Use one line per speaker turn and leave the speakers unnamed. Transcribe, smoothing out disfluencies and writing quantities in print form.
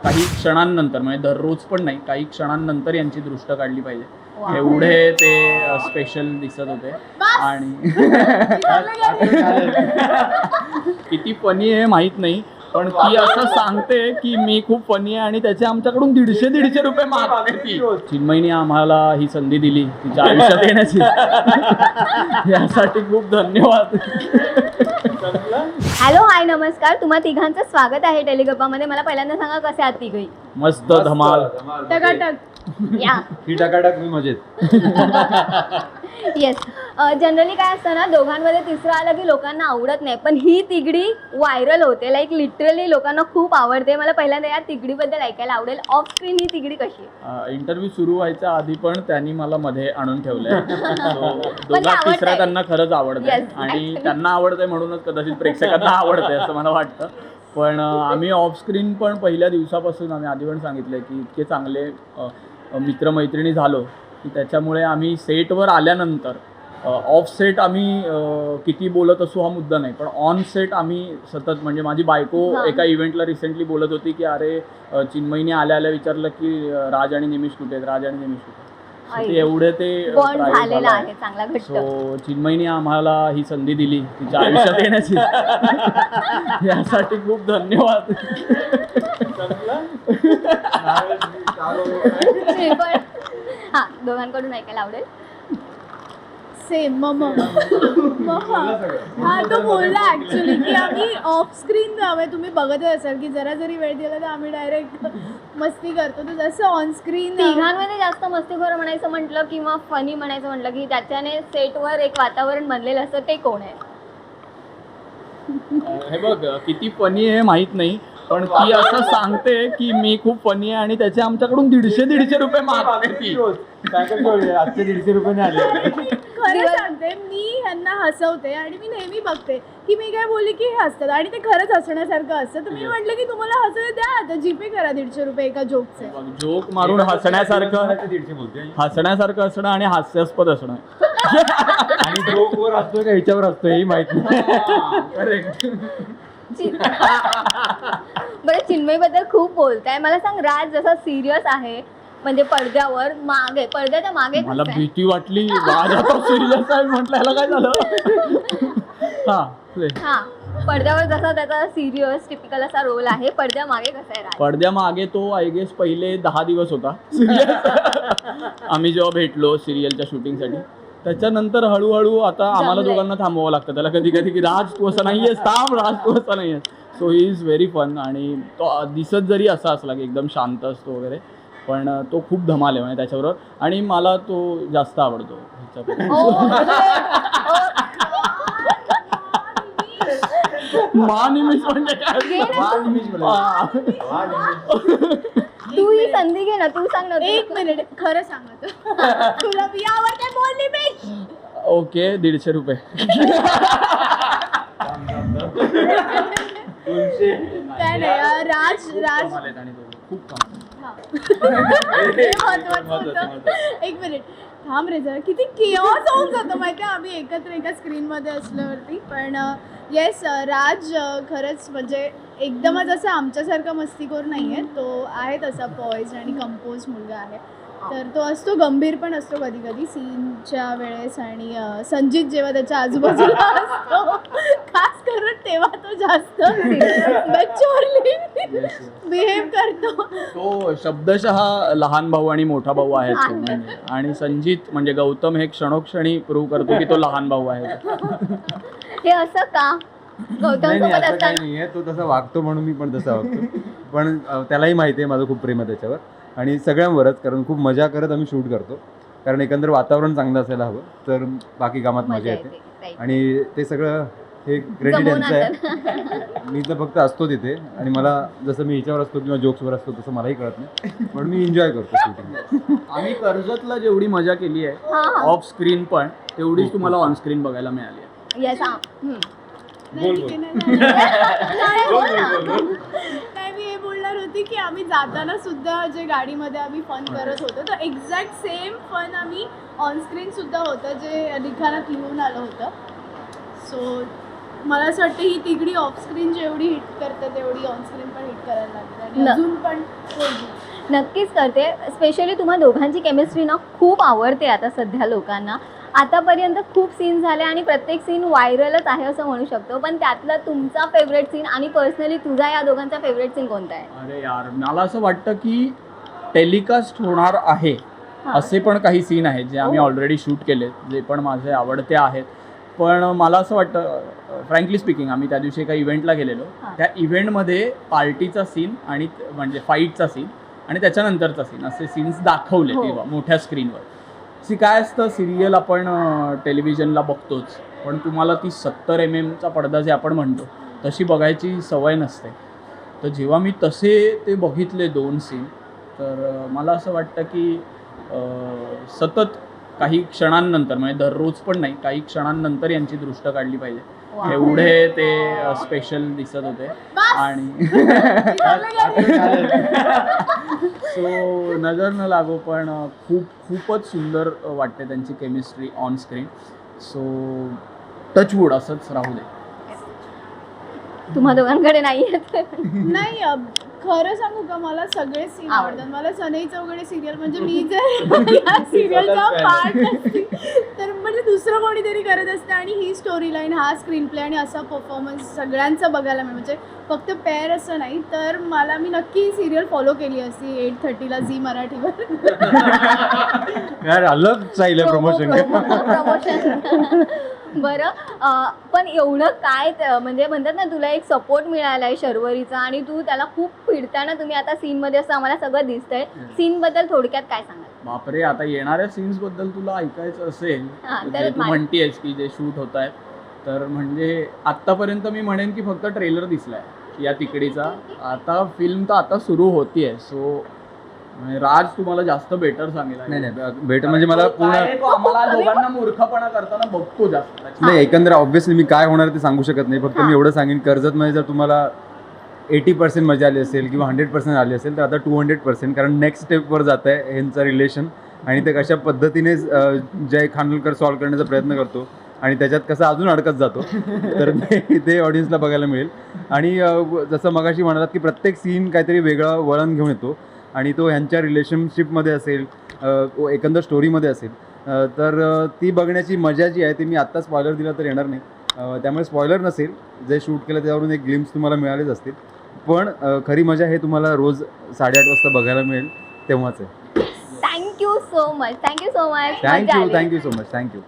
काही क्षणांनंतर म्हणजे दररोज पण नाही, काही क्षणांनंतर यांची दृष्ट काढली पाहिजे एवढे ते स्पेशल दिसत होते. आणि किती फनी आहे माहित नाही, पण ती असं सांगते की मी खूप फनी आहे आणि त्याचे आमच्याकडून 150 रुपये मागते ती. चिन्मयीने आम्हाला ही संधी दिली तिच्या आयुष्यात येण्याची, यासाठी खूप धन्यवाद.
हॅलो हाय नमस्कार, तुम्हा तिघांचं स्वागत आहे टेलिगप्पामध्ये. मला पहिल्यांदा सांगा कसे आहात तिघही?
मस्त धमाल.
टकाटक. या
ही टकाटक मी मजेत.
येस. जनरली काय असतं ना, दोघांमध्ये तिसरं आलं की लोकांना आवडत नाही, पण ही तिगडी व्हायरल होते. लाईक लिटरली लोकांना खूप आवडते. मला पहिल्यांदा या तिगडीबद्दल ऐकायला आवडेल. ऑफ स्क्रीन ही तिगडी कशी आहे?
इंटरव्ह्यू सुरू व्हायच्या आधी पण त्यांनी मला मध्ये आणून ठेवलंय. दोघात तिसरा त्यांना खरंच आवडतंय.
Yes,
आणि त्यांना आवडतंय म्हणूनच कदाचित प्रेक्षकांना आवडतंय असं मला वाटतं. पण आम्ही ऑफ स्क्रीन पण पहिल्या दिवसापासून आम्ही आधी पण सांगितलंय की इतके चांगले मित्रमैत्रिणी झालो की त्याच्यामुळे आम्ही सेटवर आल्यानंतर ऑफ सेट आम्ही किती बोलत असू हा मुद्दा नाही, पण ऑन सेट आम्ही सतत, म्हणजे माझी बायको एका इव्हेंटला रिसेंटली बोलत होती की अरे चिन्मयीने आल्या आल्या विचारलं की राज आणि निमिष कुठे आहेत, राज आणि निमिष कुठे. ते एवढे ते
बॉन्ड झालेला आहे चांगला घट्ट.
सो चिन्मयीने आम्हाला ही संधी दिली तिच्या आयुष्यात येण्याची, यासाठी खूप धन्यवाद.
हा, दोघांकडून ऐकायला आवडेल.
सेम हा तो बोलला ऍक्च्युली की आम्ही ऑफ स्क्रीन तुम्ही बघतच असाल की जरा जरी वेळ दिला तर आम्ही डायरेक्ट मस्ती करतो. तर जसं ऑन स्क्रीन
तिघांमध्ये जास्त मस्तीखोर म्हणायचं म्हटलं किंवा फनी म्हणायचं म्हटलं की त्याच्याने सेटवर एक वातावरण बनलेलं असतं, ते कोण आहे?
हे बघ किती फनी आहे माहित नाही, पण ती असं सांगते की मी खूप फनी आहे आणि त्याचे आमच्याकडून 150 रुपये मागते ती.
आजचे 150 रुपये आले.
खरं सांगते, मी ह्यांना हसवते आणि मी नेहमी बघते की मी काय बोलली की हे हसतात आणि ते खरंच हसण्यासारखं असतं. तर मी म्हटलं की तुम्हाला हसू द्या, आता जीपे करा 150 रुपये एका जोकचे.
जोक मारून हसण्यासारखं
150 बोलते
हसण्यासारखं असणं आणि हास्यास्पद असणं.
आणि जोकवर असतोय का ह्याच्यावर असतोय हे माहित नाही.
बरं, चिन्मयीबद्दल खूप बोलताय. मला सांग, राज जसा सिरियस आहे म्हणजे पडद्यावर मागे, पडद्याच्या मागे
मला
कसं आहे?
भीती वाटली. राज आता सिरियस आहे म्हटलं, याला काय झालं.
हा, पडद्यावर जसा त्याचा सिरियस टिपिकल असा रोल आहे, पडद्या मागे कसा आहे राज?
पडद्या मागे तो आय गेस पहिले 10 दिवस होता आम्ही जेव्हा भेटलो सिरियलच्या शूटिंगसाठी. त्याच्यानंतर हळूहळू आता आम्हाला
जमलंय.
दोघांना थांबवावं लागतं त्याला कधी कधी की राज तू असं नाहीयेस, थांब राज तू असं नाहीयेस. So he is very fun. आणि तो दिसत जरी असा असला की एकदम शांत असतो वगैरे, पण तो खूप धमाल आहे म्हणजे त्याच्याबरोबर. आणि मला तो जास्त आवडतो मानिमिष म्हणजे काय.
तू ही संधी घे ना, तू सांग ना.
एक मिनिट, खरं सांगत तुला मी यावर काय बोलली मी?
ओके 150 रुपये.
काय नाही, राज
खूप
हे महत्वाचं होतं. एक मिनिट थांब रे, जरा किती केऑस होऊन जातं माहिती आहे आम्ही एकत्र एका स्क्रीनमध्ये असल्यावरती. पण येस, राज खरंच म्हणजे एकदमच असं आमच्यासारखा मस्तीखोर नाही आहे. तो आहे तसा पॉइज आणि कंपोज मुलगा आहे. तर तो असतो गंभीर पण असतो कधी कधी सीनच्या वेळेस. आणि संजित जेव्हा त्याच्या आजूबाजूला असतो खास करून तेव्हा तो जास्त मॅच्युअरली बिहेव करतो.
तो शब्दशः लहान भाऊ आणि मोठा भाऊ आहे तो म्हणजे. आणि संजित म्हणजे गौतम हे क्षणोक्षणी प्रूव्ह करतो की तो लहान भाऊ आहे.
हे असं का? गौतम
नाही
सोबत
असं काही
असताना
नाहीये, तो तसा वागतो म्हणून मी पण तसा वागतो. पण त्यालाही माहिती आहे माझं खूप प्रेम आहे त्याच्यावर आणि सगळ्यांवरच, कारण खूप मजा करत आम्ही शूट करतो. कारण एकंदर वातावरण चांगलं असायला हवं तर बाकी कामात मजा येते.
right.
आणि ते सगळं हे क्रेडिट यांचं आहे. मी तर फक्त असतो तिथे आणि मला जसं मी हिच्यावर असतो किंवा जोक्सवर असतो तसं मलाही कळत नाही, पण मी एन्जॉय करतो शूटिंग.
आम्ही कर्जतला जेवढी मजा केली आहे
हा.
ऑफ स्क्रीन पण तेवढीच तुम्हाला ऑन स्क्रीन बघायला मिळाली आहे.
येस.
नाही, मी हे बोलणार होती की आम्ही जाताना सुद्धा जे गाडीमध्ये आम्ही फन करत होतो तर एक्झॅक्ट सेम फन आम्ही ऑन स्क्रीन सुद्धा होतं जे लिखाणात लिहून आलं होतं. सो मला असं वाटतं ही तिघडी ऑफस्क्रीन जेवढी हिट करते तेवढी ऑनस्क्रीन पण हिट करायला लागते आणि
न-
अजून पण होईल.
नक्कीच करते. स्पेशली तुम्हा दोघांची केमिस्ट्री ना खूप आवडते आता सध्या लोकांना. आतापर्यंत खूप सीन झाले आणि प्रत्येक सीन व्हायरलच आहे असं म्हणू शकतो. पण त्यातला तुमचा फेवरेट सीन आणि पर्सनली तुझा या दोघांचा फेवरेट सीन कोणता आहे?
अरे यार, मला असं वाटतं की टेलिकास्ट होणार आहे
हां.
असे पण काही सीन आहेत जे आम्ही
हो.
ऑलरेडी शूट केले, जे पण माझे आवडते आहेत. पण मला असं वाटतं, फ्रँकली स्पीकिंग, आम्ही त्या दिवशी एका इव्हेंटला गेलेलो.
हां.
त्या इव्हेंटमध्ये पार्टीचा सीन आणि म्हणजे फाईटचा सीन आणि त्याच्यानंतरचा सीन असे सीन्स दाखवले
हो.
तेव्हा मोठ्या स्क्रीनवर. काय असतं, सिरियल आपण टेलिव्हिजनला बघतोच, पण तुम्हाला ती 70 mm चा पडदा जे आपण म्हणतो तशी बघायची सवय नसते. तर जेव्हा मी तसे ते बघितले 2 सीन, तर मला असं वाटतं की सतत काही क्षणांनंतर, म्हणजे दररोज पण नाही, काही क्षणांनंतर यांची दृष्ट काढली पाहिजे.
वा.
एवढे ते स्पेशल दिसत होते.
बस!
आणि सो नजर न लागो, पण खूपच सुंदर वाटते त्यांची chemistry on screen. So touch wood असंच राहू दे.
तुम्हा दोघांकडे नाही आहेत.
नाही खरं सांगू का, मला सगळे सीन
आवडतात.
आवडतात. मला सनई चौघडे सिरियल म्हणजे मी जर या सिरियलचा पार्ट असते तर म्हणजे दुसरं कोणीतरी करत असते आणि ही स्टोरी लाईन, हा स्क्रीन प्ले आणि असा परफॉर्मन्स सगळ्यांचा बघायला मिळेल. म्हणजे फक्त पेअर असं नाही, तर मी नक्की सिरियल फॉलो केली असती 8:30ला झी मराठीवर.
यार अलग चाललंय प्रमोशन.
प्रमोशन. बरं, पण एवढं काय म्हणजे म्हणतात ना, तुला एक सपोर्ट मिळाला आहे शर्वरीचा आणि तू त्याला खूप फिरताना तुम्ही आता सीनमध्ये असं आम्हाला सगळं दिसतंय. सीनबद्दल थोडक्यात काय सांगाल?
बापरे, आता येणाऱ्या सीन्स बद्दल तुला ऐकायचं असेल,
हां, तर
जे तू म्हणतेस की जे शूट होत आहेत, तर म्हणजे आत्तापर्यंत मी म्हणेन की फक्त ट्रेलर दिसलाय या तिकडीचा. आता फिल्म तर आता सुरू होतीये. सो राज तुम्हाला जास्त बेटर सांगेल.
नाही भेट म्हणजे मला पूर्ण
आम्हाला दोघांना मूर्खपणा करताना बघतो जास्त.
नाही, एकंदर ऑब्व्हियसली मी काय होणार ते सांगू शकत नाही. फक्त मी एवढं सांगेन, कर्जतमध्ये जर तुम्हाला 80% मजा आली असेल किंवा 100% आली असेल, तर आता 200%, कारण नेक्स्ट स्टेपवर जात आहे ह्यांचं रिलेशन आणि ते कशा पद्धतीने जय खानोलकर सॉल्व्ह करण्याचा प्रयत्न करतो आणि त्याच्यात कसं अजून अडकत जातो, तर ते ऑडियन्सला बघायला मिळेल. आणि जसं मगाशी म्हणालात की प्रत्येक सीन काहीतरी वेगळं वळण घेऊन येतो आणि तो ह्यांच्या रिलेशनशिपमध्ये असेल, एकंदर स्टोरीमध्ये असेल, तर ती बघण्याची मजा जी आहे ती मी आत्ता स्पॉयलर दिला तर येणार नाही. त्यामुळे स्पॉयलर नसेल, जे शूट केलं त्यावरून एक ग्लिम्स तुम्हाला मिळालेच असतील. पण खरी मजा हे तुम्हाला रोज 8:30 वाजता बघायला मिळेल, तेव्हाच आहे.
Thank you so much.
Thank you so much. Thank you.